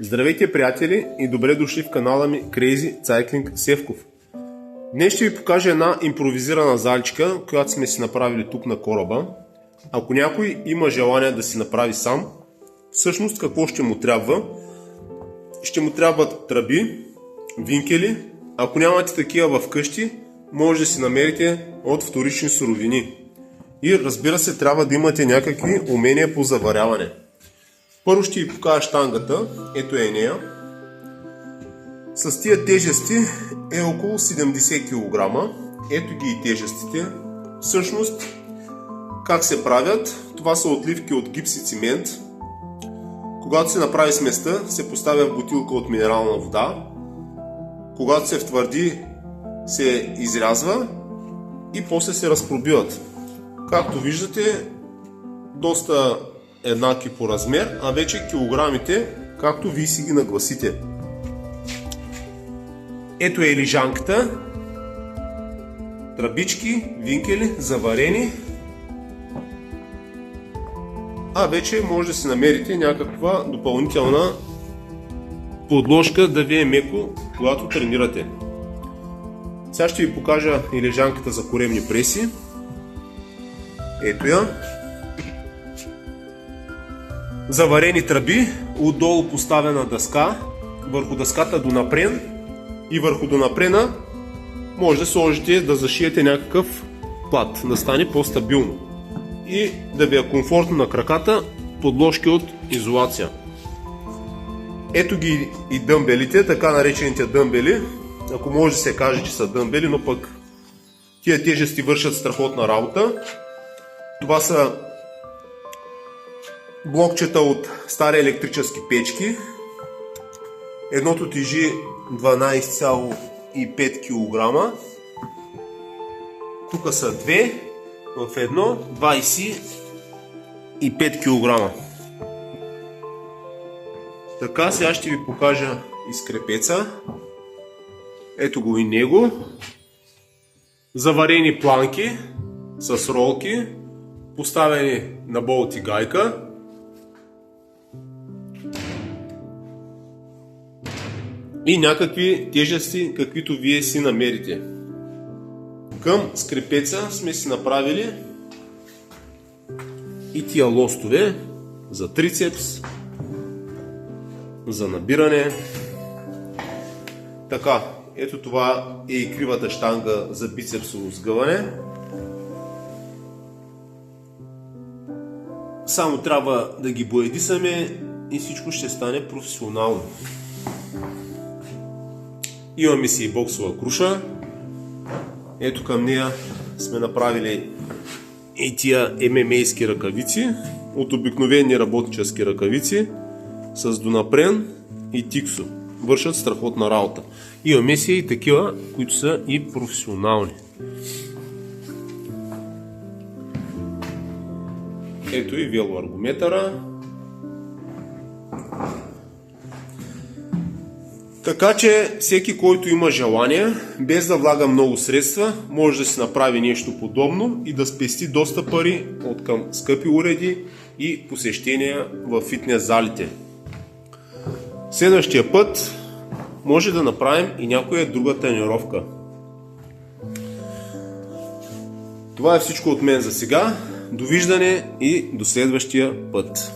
Здравейте, приятели, и добре дошли в канала ми Crazy Cycling Севков. Днес ще ви покажа една импровизирана заличка, която сме си направили тук на кораба. Ако някой има желание да си направи сам, всъщност какво ще му трябва? Ще му трябват тръби, винкели. Ако нямате такива вкъщи, може да си намерите от вторични суровини. И разбира се, трябва да имате някакви умения по заваряване. Първо ще ви покажа щангата, ето е нея. С тия тежести е около 70 кг. Ето ги и тежестите. Всъщност, как се правят? Това са отливки от гипс и цимент. Когато се направи сместа, се поставя в бутилка от минерална вода. Когато се втвърди, се изрязва и после се разпробиват. Както виждате, доста еднакви по размер, а вече килограмите, както вие си ги нагласите. Ето е лежанката, тръбички, винкели, заварени, а вече може да си намерите някаква допълнителна подложка да ви е меко, когато тренирате. Сега ще ви покажа и лежанката за коремни преси. Ето я. Заварени тръби, отдолу поставена дъска, върху дъската донапрен и върху донапрена може да сложите да зашиете някакъв плат, да стане по-стабилно и да ви е комфортно на краката, подложки от изолация. Ето ги и дъмбелите, така наречените дъмбели, ако може да се каже, че са дъмбели, но пък тия тежести вършат страхотна работа. Това са блокчета от стари електрически печки. Едното тежи 12,5 кг. Тук са две, в едно 25 кг. Така, сега ще ви покажа изкрепеца. Ето го и него. Заварени планки с ролки, поставени на болт и гайка. И някакви тежести, каквито вие си намерите. Към скрепеца сме си направили и тия лостове за трицепс, за набиране. Така, ето това е и кривата щанга за бицепсово сгъване. Само трябва да ги боядисаме и всичко ще стане професионално. Имаме си и боксова круша. Ето към нея сме направили и тия ММА-ски ръкавици от обикновени работнически ръкавици с донапрен и тиксо. Вършат страхотна работа. Имаме си и такива, които са и професионални. Ето и велоаргометъра. Така че всеки, който има желание, без да влага много средства, може да си направи нещо подобно и да спести доста пари от към скъпи уреди и посещения в фитнес залите. Следващия път може да направим и някоя друга тренировка. Това е всичко от мен за сега. Довиждане и до следващия път.